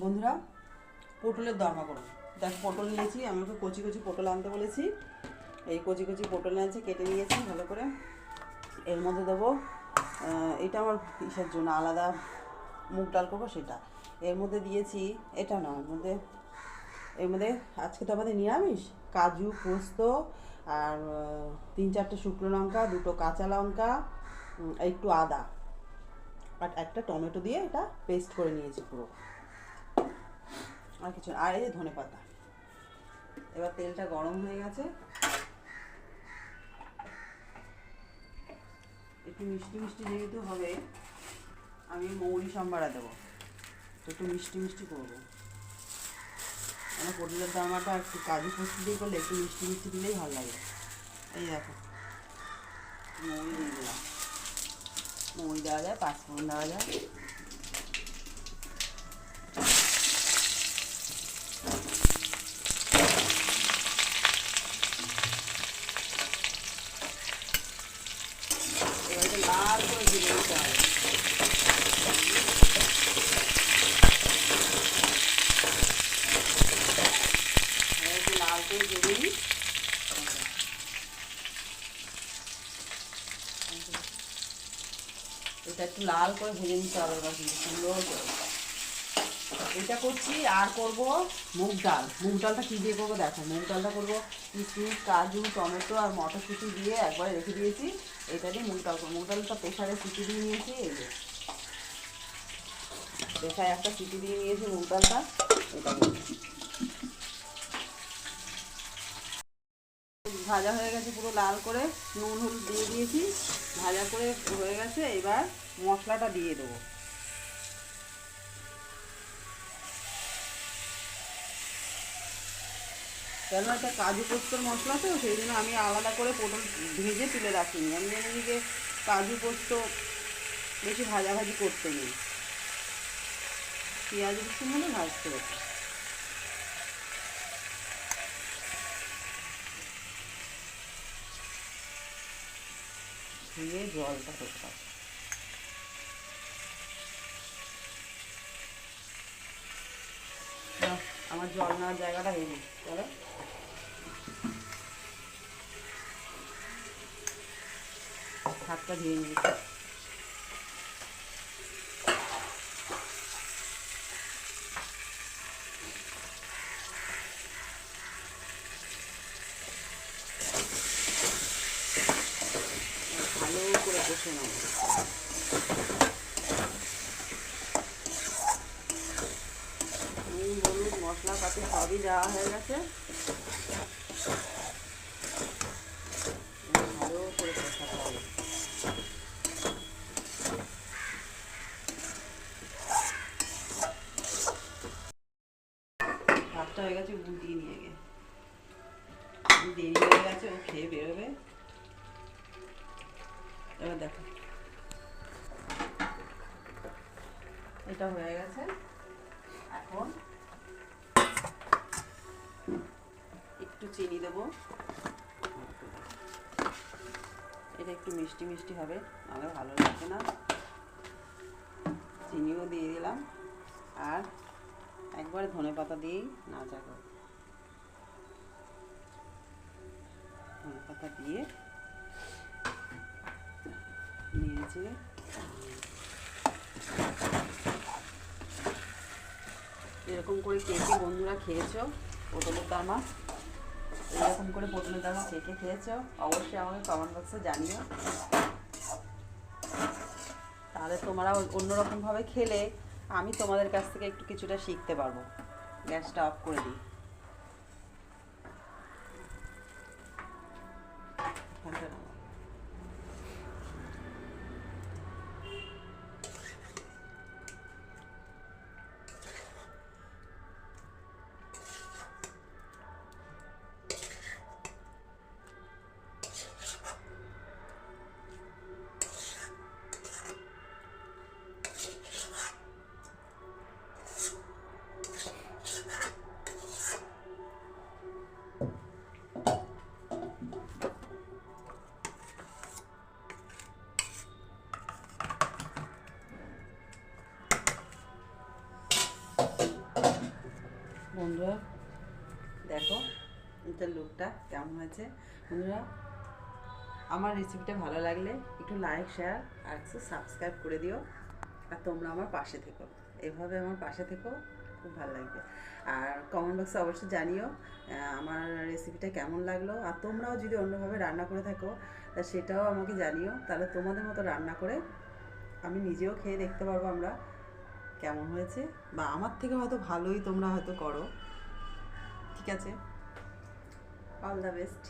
বন্ধুরা, পটলের দরমা করুন। দেখ, পটল নিয়েছি, আমি ওকে কচি কচি পটল আনতে বলেছি। এই কচি কচি পটল আনছে, কেটে নিয়েছি ভালো করে। এর মধ্যে দেবো, এটা আমার ইসের জন্য আলাদা মুগ ডাল করবো সেটা। এর মধ্যে দিয়েছি, এটা না, এর মধ্যে আজকে তো আমাদের নিরামিষ। কাজু, পোস্ত আর 3-4টে শুকনো লঙ্কা, 2টো কাঁচা লঙ্কা, একটু আদা আর একটা টমেটো দিয়ে এটা পেস্ট করে নিয়েছি পুরো। আর কিছু, আর এই যে ধনে পাতা। এবার তেলটা গরম হয়ে গেছে, একটু মিষ্টি মিষ্টি যেহেতু হবে, আমি মৌরি সম্বারা দেবো, একটু মিষ্টি মিষ্টি করবো। মানে পটলের দামাটা একটু কাজু পোস্ত দিয়ে করলে একটু মিষ্টি মিষ্টি দিলেই ভালো লাগে। এই দেখো, মৌরি দিয়ে দিলাম। মৌরি দেওয়া যায়, পাঁচফোড়ন দেওয়া যায়। এবার এটা লাল করে ভেজে নিতে হবে। একটু লাল করে ভেজে নিই। এটা একটু লাল করে ভেজে নিতে হবে এবার, কিন্তু সুন্দর করে। এটা করছি, আর করব মুগ ডাল। মুগ ডালটা কী দিয়ে করবো দেখো, মুগ ডালটা করবো কিশমিশ, কাজু, টমেটো আর মটরশুঁটি দিয়ে একবারে রেখে দিয়েছি। এটা দিয়ে মুগ ডাল করবো। মুগ ডালটা প্রেশারে সিটি দিয়ে নিয়েছি। এই যে প্রেশারে একটা সিটি দিয়ে নিয়েছি মুগ ডালটা। এটা ভাজা হয়ে গেছে পুরো লাল করে, নুন হলুদ দিয়ে দিয়েছি, ভাজা করে হয়ে গেছে। এবার মশলাটা দিয়ে দেবো। কেন, এটা কাজু পোস্তর মশলা তো, সেই জন্য আমি আলাদা করে পটল ভেজে তুলে রাখিনি। আমি জানি যে কাজু পোস্ত বেশি ভাজাভাজি করতে নেই, পেঁয়াজ রসুন হলে ভাজতে হতো। ধুয়ে জলটা দরকার। আমার জল নেওয়ার জায়গাটা এই, চলো হাতটা ধুয়ে নিয়েছি। ভালো করে কষে নেব। নুন হলুদ মশলাপাতি সবই দেওয়া হয়ে গেছে, ভালো করে কষাতে হবে। ভাতটা হয়ে গেছে, গুটিয়ে নিয়ে গে, দেরি হয়ে গেছে, ও খেয়ে বেরোবে। এবার দেখো, এটা হয়ে গেছে। এখন একটু চিনি দেবো, এটা একটু মিষ্টি মিষ্টি হবে, নাহলে ভালো লাগবে না। চিনিও দিয়ে দিলাম, আর একবারে ধনে পাতা দিয়েই নাচা করব। ধনে পাতা দিয়ে নিয়েছে। এরকম করে কে কে বন্ধুরা খেয়েছো পটলের দামা? এরকম করে পটলের দামা কে কে খেয়েছো অবশ্যই আমাকে কমেন্ট বক্সে জানিও। তাহলে তোমরা অন্যরকমভাবে খেলে আমি তোমাদের কাছ থেকে একটু কিছুটা শিখতে পারবো। গ্যাসটা অফ করে দিই। বন্ধুরা দেখো এটার লুকটা কেমন হয়েছে। বন্ধুরা আমার রেসিপিটা ভালো লাগলে একটু লাইক শেয়ার আর একটু সাবস্ক্রাইব করে দিও, আর তোমরা আমার পাশে থেকো, এভাবে আমার পাশে থেকো, খুব ভালো লাগবে। আর কমেন্ট বক্সে অবশ্যই জানিও আমার রেসিপিটা কেমন লাগলো, আর তোমরাও যদি অন্যভাবে রান্না করে থাকো তা সেটাও আমাকে জানিও, তাহলে তোমাদের মতো রান্না করে আমি নিজেও খেয়ে দেখতে পারবো আমরা কেমন হয়েছে, বা আমার থেকে হয়তো ভালোই তোমরা হয়তো করো। ঠিক আছে, অল দ্য বেস্ট।